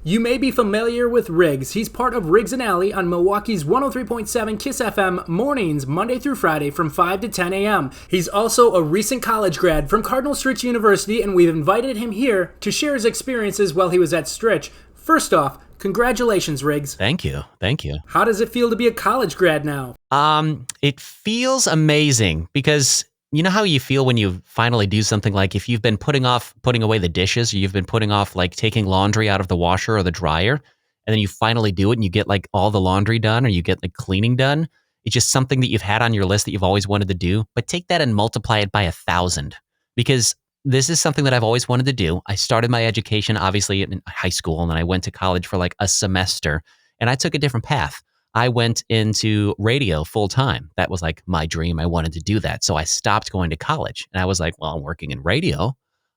You may be familiar with Riggs. He's part of Riggs and Alley on Milwaukee's 103.7 KISS FM mornings, Monday through Friday from 5 to 10 a.m. He's also a recent college grad from Cardinal Stritch University, and we've invited him here to share his experiences while he was at Stritch. First off, congratulations, Riggs. Thank you. How does it feel to be a college grad now? It feels amazing because you know how you feel when you finally do something, like if you've been putting away the dishes, or you've been putting off like taking laundry out of the washer or the dryer, and then you finally do it and you get like all the laundry done, or you get the cleaning done. It's just something that you've had on your list that you've always wanted to do, but take that and multiply it by 1,000, because this is something that I've always wanted to do. I started my education obviously in high school, and then I went to college for like a semester, and I took a different path. I went into radio full time. That was like my dream. I wanted to do that. So I stopped going to college, and I was like, well, I'm working in radio.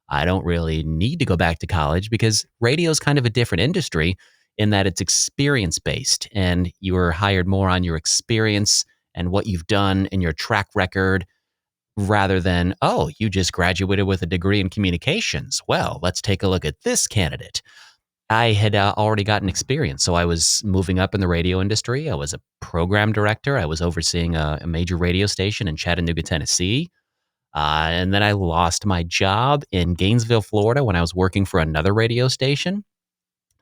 I don't really need to go back to college, because radio is kind of a different industry in that it's experience based, and you are hired more on your experience and what you've done and your track record, rather than, oh, you just graduated with a degree in communications. Well, let's take a look at this candidate. I had already gotten experience. So I was moving up in the radio industry. I was a program director. I was overseeing a major radio station in Chattanooga, Tennessee. And then I lost my job in Gainesville, Florida, when I was working for another radio station.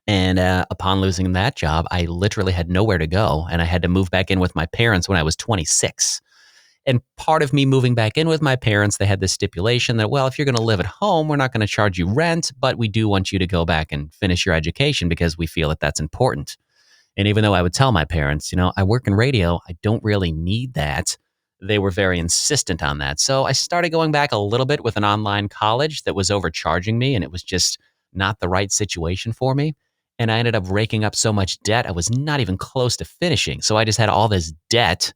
And upon losing that job, I literally had nowhere to go. And I had to move back in with my parents when I was 26. And part of me moving back in with my parents, they had this stipulation that, well, if you're going to live at home, we're not going to charge you rent, but we do want you to go back and finish your education because we feel that that's important. And even though I would tell my parents, I work in radio, I don't really need that, they were very insistent on that. So I started going back a little bit with an online college that was overcharging me, and it was just not the right situation for me. And I ended up raking up so much debt, I was not even close to finishing. So I just had all this debt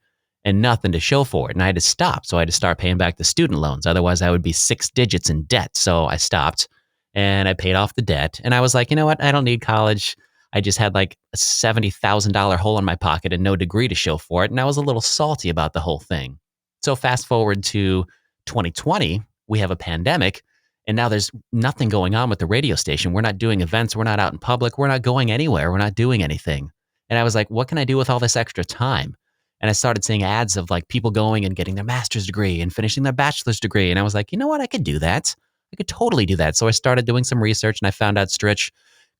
and nothing to show for it. And I had to stop. So I had to start paying back the student loans. Otherwise, I would be 6 digits in debt. So I stopped and I paid off the debt. And I was like, you know what? I don't need college. I just had like a $70,000 hole in my pocket and no degree to show for it. And I was a little salty about the whole thing. So fast forward to 2020, we have a pandemic. And now there's nothing going on with the radio station. We're not doing events. We're not out in public. We're not going anywhere. We're not doing anything. And I was like, what can I do with all this extra time? And I started seeing ads of like people going and getting their master's degree and finishing their bachelor's degree. And I was like, you know what? I could do that. I could totally do that. So I started doing some research, and I found out Stritch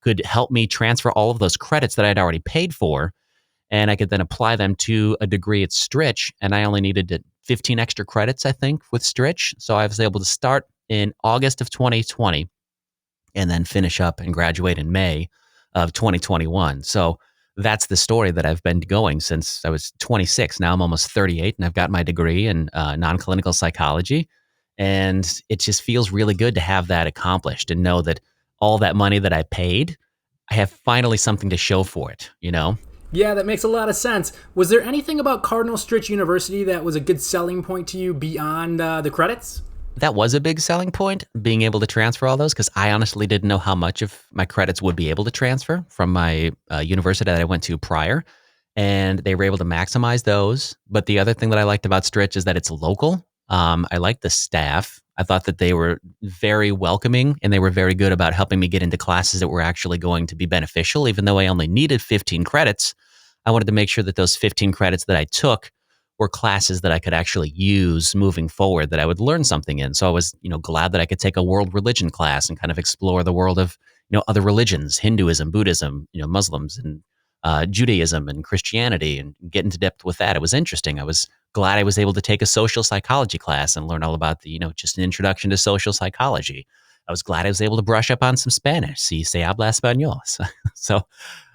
could help me transfer all of those credits that I'd already paid for. And I could then apply them to a degree at Stritch. And I only needed 15 extra credits, I think, with Stritch. So I was able to start in August of 2020 and then finish up and graduate in May of 2021. So that's the story that I've been going since I was 26. Now I'm almost 38, and I've got my degree in non-clinical psychology. And it just feels really good to have that accomplished and know that all that money that I paid, I have finally something to show for it, Yeah, that makes a lot of sense. Was there anything about Cardinal Stritch University that was a good selling point to you beyond the credits? That was a big selling point, being able to transfer all those, because I honestly didn't know how much of my credits would be able to transfer from my university that I went to prior. And they were able to maximize those. But the other thing that I liked about Stritch is that it's local. I liked the staff. I thought that they were very welcoming, and they were very good about helping me get into classes that were actually going to be beneficial. Even though I only needed 15 credits, I wanted to make sure that those 15 credits that I took were classes that I could actually use moving forward, that I would learn something in. So I was, glad that I could take a world religion class and kind of explore the world of, other religions, Hinduism, Buddhism, Muslims, and Judaism and Christianity, and get into depth with that. It was interesting. I was glad I was able to take a social psychology class and learn all about the, just an introduction to social psychology. I was glad I was able to brush up on some Spanish. Si se habla español. So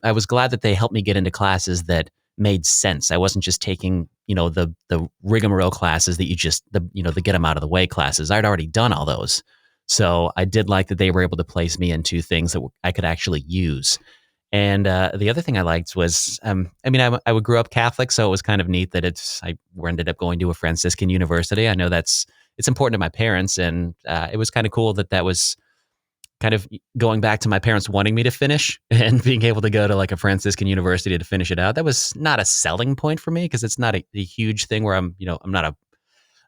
I was glad that they helped me get into classes that made sense. I wasn't just taking, the rigmarole classes that the get them out of the way classes. I'd already done all those. So I did like that they were able to place me into things that I could actually use. And the other thing I liked was, I grew up Catholic, so it was kind of neat that I ended up going to a Franciscan university. I know it's important to my parents, and it was kind of cool that was kind of going back to my parents wanting me to finish and being able to go to like a Franciscan university to finish it out. That was not a selling point for me, because it's not a huge thing where I'm not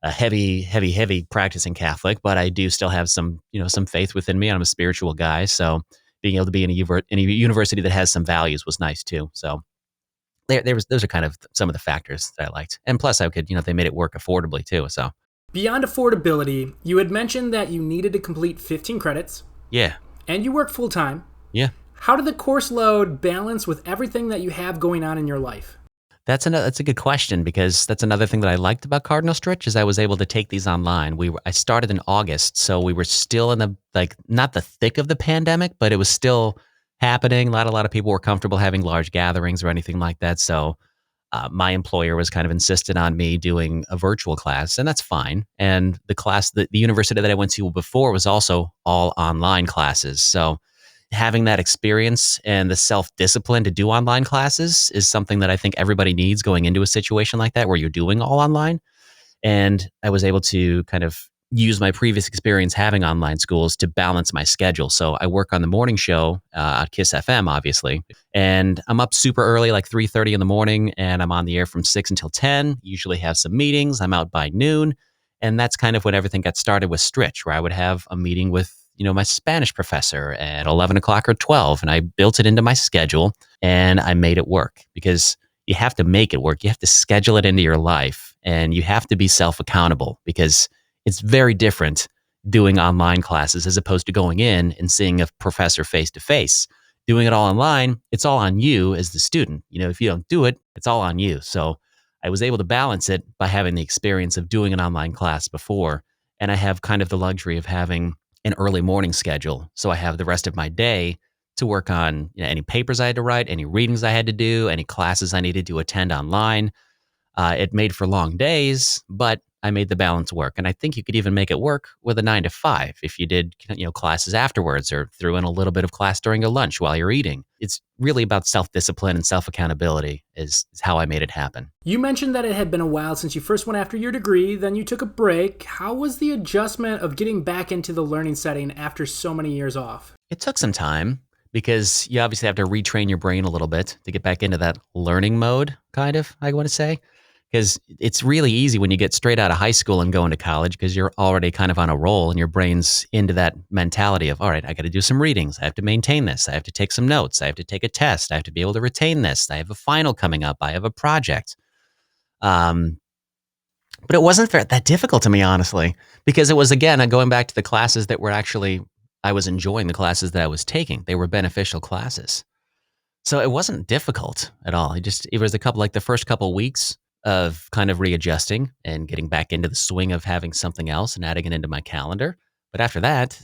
a heavy practicing Catholic, but I do still have some faith within me. I'm a spiritual guy. So being able to be in a university that has some values was nice too. So those are kind of some of the factors that I liked. And plus I could, they made it work affordably too. So Beyond affordability, you had mentioned that you needed to complete 15 credits. yeah. And you work full time. Yeah. How did the course load balance with everything that you have going on in your life? That's a good question, because that's another thing that I liked about Cardinal Stritch is I was able to take these online. I started in August, so we were still in the not the thick of the pandemic, but it was still happening. A lot of people were comfortable having large gatherings or anything like that. So my employer was kind of insistent on me doing a virtual class, and that's fine. And the class, the university that I went to before was also all online classes. So having that experience and the self-discipline to do online classes is something that I think everybody needs going into a situation like that where you're doing all online. And I was able to kind of use my previous experience having online schools to balance my schedule. So I work on the morning show at KISS FM, obviously, and I'm up super early, like 3:30 in the morning, and I'm on the air from 6 until 10. Usually have some meetings. I'm out by noon. And that's kind of when everything got started with Stritch, where I would have a meeting with my Spanish professor at 11 o'clock or 12. And I built it into my schedule and I made it work, because you have to make it work. You have to schedule it into your life, and you have to be self-accountable, because it's very different doing online classes as opposed to going in and seeing a professor face to face. Doing it all online, it's all on you as the student. If you don't do it, it's all on you. So I was able to balance it by having the experience of doing an online class before. And I have kind of the luxury of having an early morning schedule. So I have the rest of my day to work on any papers I had to write, any readings I had to do, any classes I needed to attend online. It made for long days, but I made the balance work. And I think you could even make it work with a 9 to 5 if you did classes afterwards, or threw in a little bit of class during your lunch while you're eating. It's really about self-discipline and self-accountability is how I made it happen. You mentioned that it had been a while since you first went after your degree, then you took a break. How was the adjustment of getting back into the learning setting after so many years off? It took some time, because you obviously have to retrain your brain a little bit to get back into that learning mode, kind of, I want to say. Because it's really easy when you get straight out of high school and go into college, because you're already kind of on a roll and your brain's into that mentality of, all right, I got to do some readings. I have to maintain this. I have to take some notes. I have to take a test. I have to be able to retain this. I have a final coming up. I have a project. But it wasn't that difficult to me, honestly, because it was, again, going back to the classes that were actually, I was enjoying the classes that I was taking. They were beneficial classes. So it wasn't difficult at all. It was the first couple of weeks of kind of readjusting and getting back into the swing of having something else and adding it into my calendar. But after that,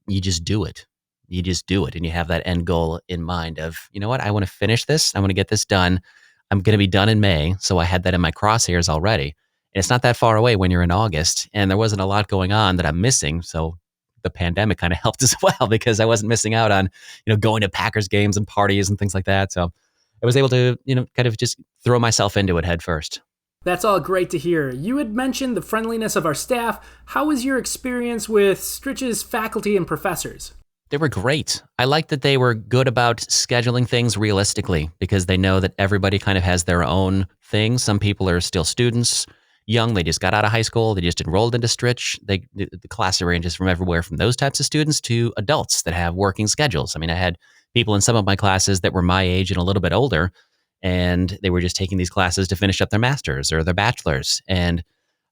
you just do it. You just do it. And you have that end goal in mind of, you know what, I want to finish this. I want to get this done. I'm going to be done in May. So I had that in my crosshairs already. And it's not that far away when you're in August. And there wasn't a lot going on that I'm missing. So the pandemic kind of helped as well, because I wasn't missing out on, going to Packers games and parties and things like that. So I was able to, kind of just throw myself into it head first. That's all great to hear. You had mentioned the friendliness of our staff. How was your experience with Stritch's faculty and professors? They were great. I liked that they were good about scheduling things realistically, because they know that everybody kind of has their own thing. Some people are still students, young. They just got out of high school. They just enrolled into Stritch. The class ranges from everywhere from those types of students to adults that have working schedules. I had people in some of my classes that were my age and a little bit older, and they were just taking these classes to finish up their masters or their bachelors. And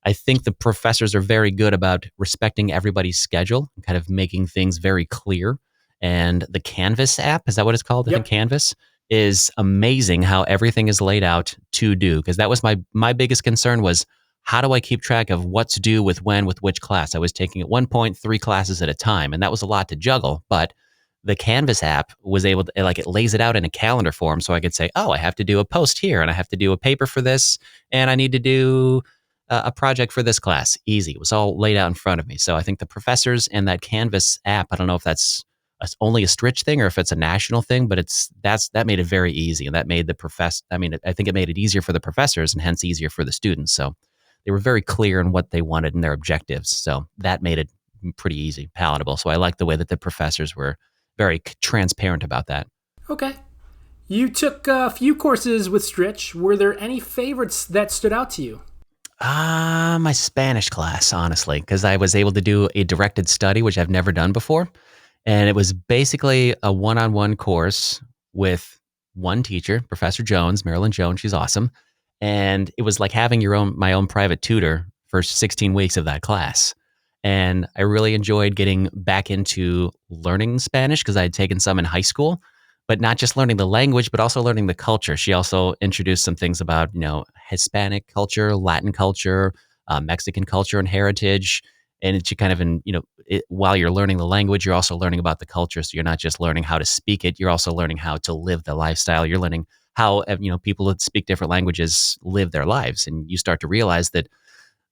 I think the professors are very good about respecting everybody's schedule and kind of making things very clear. And the Canvas app, is that what it's called? Yep. I think Canvas is amazing how everything is laid out to do. Because that was my biggest concern was, how do I keep track of what's due with when, with which class? I was taking at one point 3 classes at a time, and that was a lot to juggle. But the Canvas app was able to, it lays it out in a calendar form, so I could say, oh, I have to do a post here, and I have to do a paper for this, and I need to do a project for this class. Easy. It was all laid out in front of me. So I think the professors and that Canvas app, I don't know if that's only a Stritch thing or if it's a national thing, but that made it very easy, and that made I think it made it easier for the professors and hence easier for the students. So they were very clear in what they wanted and their objectives. So that made it pretty easy, palatable. So I like the way that the professors were very transparent about that. Okay. You took a few courses with Stritch. Were there any favorites that stood out to you? My Spanish class, honestly, because I was able to do a directed study, which I've never done before. And it was basically a one-on-one course with one teacher, Professor Jones, Marilyn Jones. She's awesome. And it was like having my own private tutor for 16 weeks of that class. And I really enjoyed getting back into learning Spanish because I had taken some in high school, but not just learning the language, but also learning the culture. She also introduced some things about, Hispanic culture, Latin culture, Mexican culture and heritage. And she kind of, while you're learning the language, you're also learning about the culture. So you're not just learning how to speak it, you're also learning how to live the lifestyle. You're learning how, people that speak different languages live their lives. And you start to realize that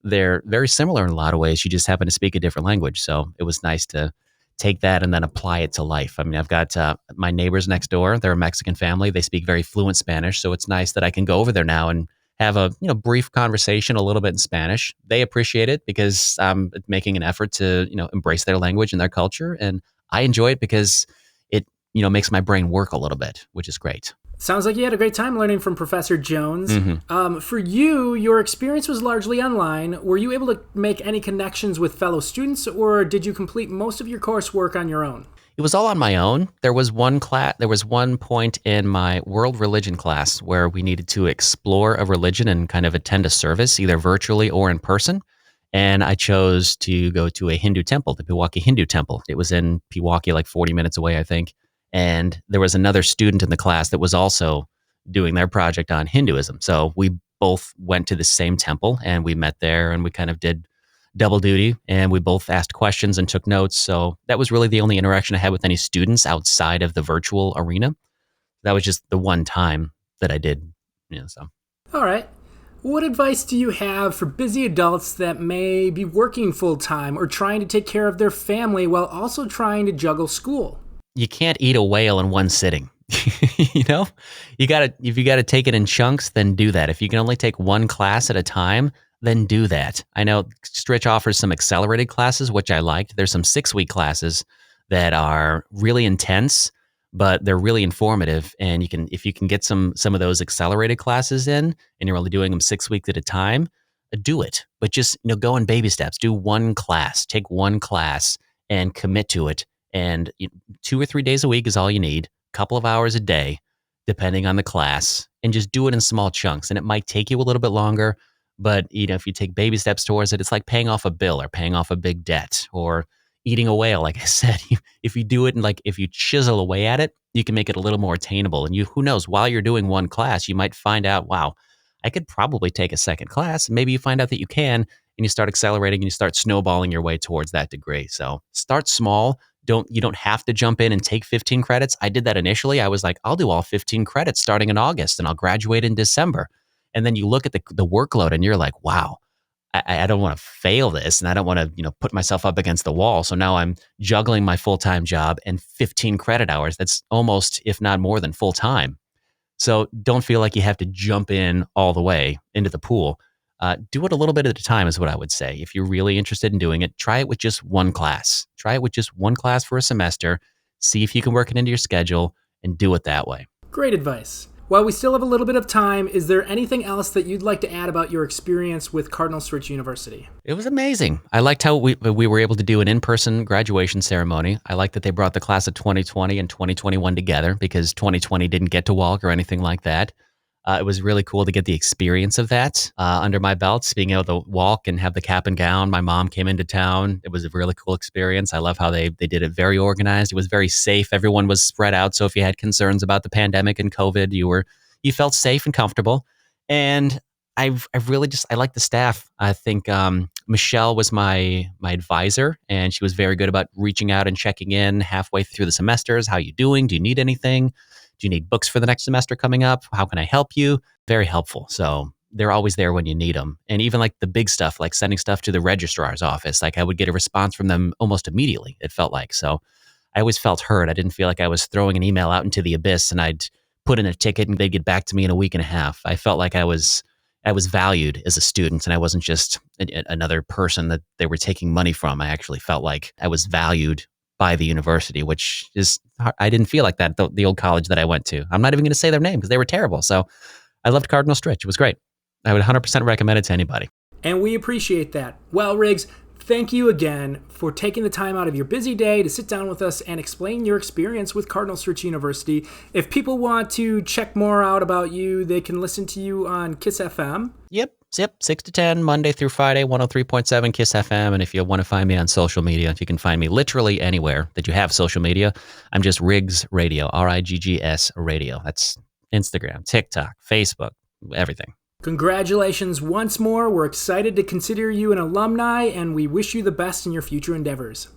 they're very similar in a lot of ways. You just happen to speak a different language. So it was nice to take that and then apply it to life. I mean, I've got my neighbors next door. They're a Mexican family. They speak very fluent Spanish. So it's nice that I can go over there now and have a brief conversation a little bit in Spanish. They appreciate it because I'm making an effort to embrace their language and their culture. And I enjoy it because it makes my brain work a little bit, which is great. Sounds like you had a great time learning from Professor Jones. Mm-hmm. For you, your experience was largely online. Were you able to make any connections with fellow students, or did you complete most of your coursework on your own? It was all on my own. There was one point in my world religion class where we needed to explore a religion and kind of attend a service, either virtually or in person. And I chose to go to a Hindu temple, the Pewaukee Hindu Temple. It was in Pewaukee, like 40 minutes away, I think. And there was another student in the class that was also doing their project on Hinduism. So we both went to the same temple and we met there and we kind of did double duty and we both asked questions and took notes. So that was really the only interaction I had with any students outside of the virtual arena. That was just the one time that I did, so. All right. What advice do you have for busy adults that may be working full-time or trying to take care of their family while also trying to juggle school? You can't eat a whale in one sitting. If you got to take it in chunks, then do that. If you can only take one class at a time, then do that. I know Stritch offers some accelerated classes, which I liked. There's some 6-week classes that are really intense, but they're really informative. And if you can get some of those accelerated classes in, and you're only doing them 6 weeks at a time, do it. But just go in baby steps. Do one class. Take one class and commit to it. And 2 or 3 days a week is all you need, a couple of hours a day, depending on the class, and just do it in small chunks. And it might take you a little bit longer, but if you take baby steps towards it, it's like paying off a bill or paying off a big debt or eating a whale. Like I said, if you do it and if you chisel away at it, you can make it a little more attainable. And who knows, while you're doing one class, you might find out, wow, I could probably take a second class. Maybe you find out that you can, and you start accelerating and you start snowballing your way towards that degree. So start small. You don't have to jump in and take 15 credits. I did that initially. I was like, I'll do all 15 credits starting in August and I'll graduate in December. And then you look at the workload and you're like, wow, I don't want to fail this. And I don't want to, put myself up against the wall. So now I'm juggling my full-time job and 15 credit hours. That's almost, if not more than full time. So don't feel like you have to jump in all the way into the pool. Do it a little bit at a time is what I would say. If you're really interested in doing it, try it with just one class. Try it with just one class for a semester. See if you can work it into your schedule and do it that way. Great advice. While we still have a little bit of time, is there anything else that you'd like to add about your experience with Cardinal Stritch University? It was amazing. I liked how we were able to do an in-person graduation ceremony. I liked that they brought the class of 2020 and 2021 together because 2020 didn't get to walk or anything like that. It was really cool to get the experience of that under my belt, being able to walk and have the cap and gown. My mom came into town. It was a really cool experience. I love how they did it very organized. It was very safe. Everyone was spread out. So if you had concerns about the pandemic and COVID, you felt safe and comfortable. And I like the staff. I think Michelle was my advisor, and she was very good about reaching out and checking in halfway through the semesters. How you doing? Do you need anything? Do you need books for the next semester coming up? How can I help you? Very helpful. So they're always there when you need them. And even like the big stuff, like sending stuff to the registrar's office, like I would get a response from them almost immediately, it felt like. So I always felt heard. I didn't feel like I was throwing an email out into the abyss and I'd put in a ticket and they'd get back to me in a week and a half. I felt like I was valued as a student and I wasn't just another person that they were taking money from. I actually felt like I was valued by the university, which is, I didn't feel like that, the old college that I went to. I'm not even going to say their name because they were terrible. So I loved Cardinal Stritch. It was great. I would 100% recommend it to anybody. And we appreciate that. Well, Riggs, thank you again for taking the time out of your busy day to sit down with us and explain your experience with Cardinal Stritch University. If people want to check more out about you, they can listen to you on Kiss FM. Yep, 6 to 10, Monday through Friday, 103.7 Kiss FM. And if you want to find me on social media, you can find me literally anywhere that you have social media. I'm just Riggs Radio, RIGGS Radio. That's Instagram, TikTok, Facebook, everything. Congratulations once more. We're excited to consider you an alumni, and we wish you the best in your future endeavors.